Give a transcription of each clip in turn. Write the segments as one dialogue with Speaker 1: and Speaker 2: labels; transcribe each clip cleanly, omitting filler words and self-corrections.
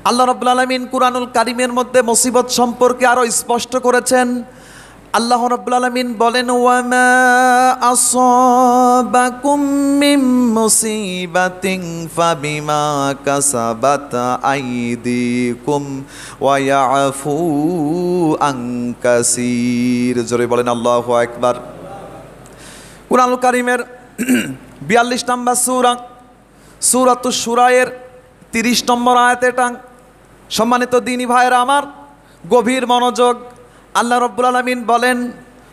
Speaker 1: আল্লাহ রাব্বুল আলামিন কুরআনুল কারীমের মধ্যে মুসিবত সম্পর্কে আরো স্পষ্ট করেছেন। আল্লাহ রাব্বুল আলামিন বলেন, ওয়া মা আসাবাকুম মিন মুসিবাতিন ফাবিমা কাসাবাত আইদিকুম ওয়া ইয়াফু আন কাসীর। জোরে বলেন আল্লাহু আকবার। কুরআনুল কারীমের 42 নম্বর সূরা, সূরাতুশ শুরায়ের 30 নম্বর আয়াতে টাং। সম্মানিত দ্বীনী ভাইয়েরা আমার, গভীর মনোযোগ। আল্লাহ রাব্বুল আলামিন বলেন,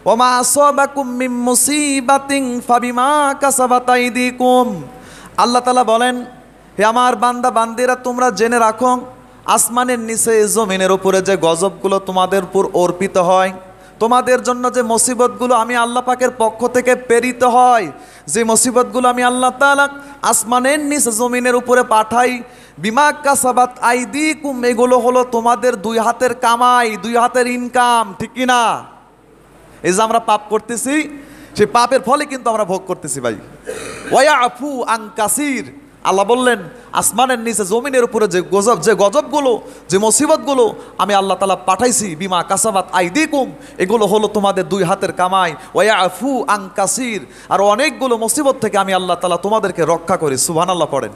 Speaker 1: ওয়া মা আসাবাকুম মিন মুসিবাতিন ফাবিমা কাসাবাত আইদিকুম। আল্লাহ তাআলা বলেন, হে আমার বান্দা বান্দিরা, তোমরা জেনে রাখো, আসমানের নিচে জমিনের উপরে যে গজবগুলো তোমাদের উপর অর্পিত হয়, তোমাদের জন্য যে মুসিবতগুলো আমি আল্লাহ পাকের পক্ষ থেকে প্রেরিত হয়, যে মুসিবতগুলো আমি আল্লাহ তাআলা আসমানের নিচে জমিনের উপরে পাঠাই, বিমা কাসাবাত আইদিকুম, এগুলো হলো তোমাদের দুই হাতের কামাই, দুই হাতের ইনকাম। ঠিক কি না? এই যে আমরা পাপ করতেছি, সেই পাপের ফলে কিন্তু আমরা ভোগ করতেছি ভাই। ওয়া ইয়াফু আন কাসীর। আল্লাহ বললেন, আসমানের নিচে জমিনের উপরে যে গজবগুলো, যে মুসিবতগুলো আমি আল্লাহ তাআলা পাঠাইছি, বিমা কাসাবাত আইদিকুম, এগুলো হলো তোমাদের দুই হাতের কামাই। ওয়া ইয়াফু আন কাসীর, আর অনেকগুলো মুসিবত থেকে আমি আল্লাহ তাআলা তোমাদেরকে রক্ষা করি। সুবহানাল্লাহ পড়েন।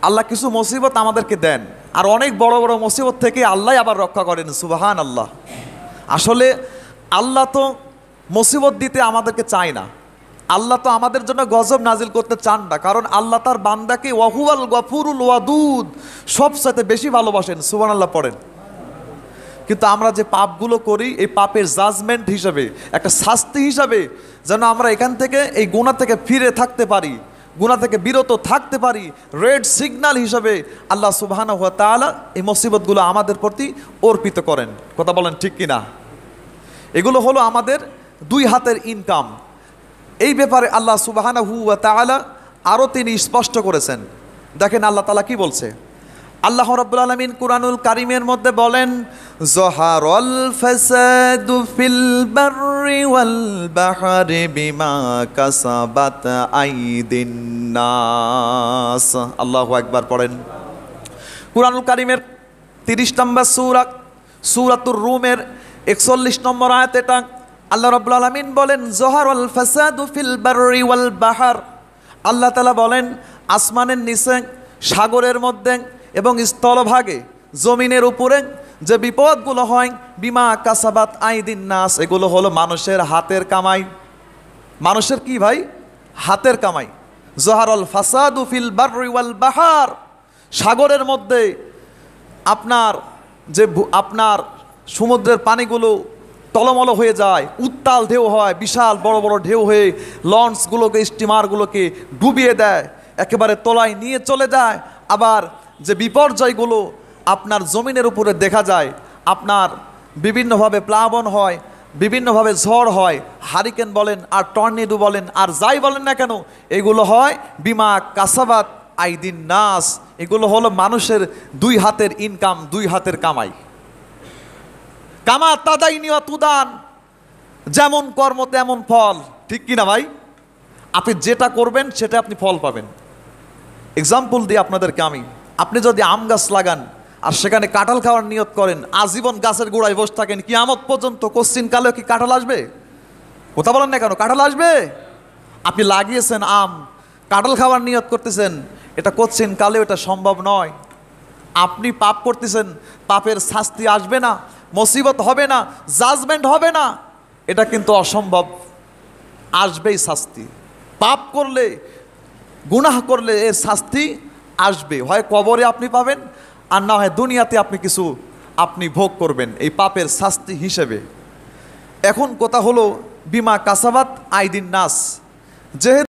Speaker 1: আল্লাহ কিছু মুসিবত আমাদেরকে দেন, আর অনেক বড় বড় মুসিবত থেকে আল্লাহ আবার রক্ষা করেন। সুবহানাল্লাহ। আসলে আল্লাহ তো মুসিবত দিতে আমাদেরকে চায় না, আল্লাহ তো আমাদের জন্য গজব নাজিল করতে চান না, কারণ আল্লাহ তার বান্দাকে ওয়াহুয়াল গফুরুল ওয়াদুদ, সবচাইতে বেশি ভালোবাসেন। সুবহানাল্লাহ পড়েন। কিন্তু আমরা যে পাপগুলো করি, এই পাপের জাজমেন্ট হিসাবে, একটা শাস্তি হিসাবে যেন আমরা এখান থেকে, এই গুনাহ থেকে ফিরে থাকতে পারি, গুনাহ থেকে বিরত থাকতে পারি, রেড সিগন্যাল হিসাবে আল্লাহ সুবহানাহু ওয়া তাআলা এই মুসিবতগুলো আমাদের প্রতি অর্পিত করেন। কথা বলেন ঠিক কিনা? এগুলো হলো আমাদের দুই হাতের ইনকাম। এই ব্যাপারে আল্লাহ সুবহানাহু ওয়া তাআলা আরও তিনি স্পষ্ট করেছেন। দেখেন আল্লাহ তাআলা কি বলছে। আল্লাহ রাব্বুল আলামিন কুরআনুল কারীমের মধ্যে বলেন, যহারাল ফাসাদু ফিল বাররি ওয়াল বাহরি বিমা কাসাবাত আইদিন নাস। আল্লাহু আকবার পড়েন। কুরআনুল কারীমের 30 নম্বর সূরা, সূরাতুর রুমের 41 নম্বর আয়াতে এটা আল্লাহ রাব্বুল আলামিন বলেন, যহারাল ফাসাদু ফিল বাররি ওয়াল বাহর। আল্লাহ তাআলা বলেন, আসমানের নিচে, সাগরের মধ্যে এবং স্থলভাগে, জমিনের উপরে যে বিপদগুলো হয়, বিমা কাসাবাত আইদিন নাস, এগুলো হলো মানুষের হাতের কামাই। মানুষের কি ভাই? হাতের কামাই। যহারাল ফাসাদু ফিল বাররি ওয়াল বাহর, সাগরের মধ্যে আপনার যে আপনার সমুদ্রের পানিগুলো টলমল হয়ে যায়, উত্তাল ঢেউ হয়, বিশাল বড় বড় ঢেউ হয়ে লঞ্চগুলোকে, স্টিমারগুলোকে ডুবিয়ে দেয়, একেবারে তলায় নিয়ে চলে যায়। আবার যে বিপর্যয়গুলো আপনার জমিনের উপরে দেখা যায়, আপনার বিভিন্নভাবে প্লাবন হয়, বিভিন্নভাবে ঝড় হয়, হারিকেন বলেন আর টর্নেডো বলেন আর যাই বলেন না কেন, এগুলো হয় বিমা কাসাবাত আইদিন নাস। এগুলো হলো মানুষের দুই হাতের ইনকাম, দুই হাতের কামাই। কামা তাদাইনি ওয়া তুদান, যেমন কর্ম তেমন ফল। ঠিক কিনা ভাই? আপনি যেটা করবেন সেটা আপনি ফল পাবেন। এক্সাম্পল দিই আপনাদেরকে আমি, আপনি যদি আম গাছ লাগান আর সেখানে কাঁঠাল খাওয়ার নিয়ত করেন, আজীবন গাছের গোড়ায় বসে থাকেন, কিয়ামত পর্যন্ত কোশ্চিন কালেও কি কাঁঠাল আসবে? কথা বলেন না কেন? কাঁঠাল আসবে? আপনি লাগিয়েছেন আম, কাঁঠাল খাওয়ার নিয়ত করতেছেন, এটা কোশ্চিন কালেও এটা সম্ভব নয়। আপনি পাপ করতেছেন, পাপের শাস্তি আসবে না, মুসিবত হবে না, জাজমেন্ট হবে না, এটা কিন্তু অসম্ভব। আসবেই শাস্তি। পাপ করলে, গুনাহ করলে এর শাস্তি আসবে। হয় কবরে আপনি পাবেন, আর না হয় দুনিয়াতে আপনি কিছু আপনি ভোগ করবেন এই পাপের শাস্তি হিসেবে। এখন কথা হলো বিমা কাসাবাত আইদিন নাস, যেহেতু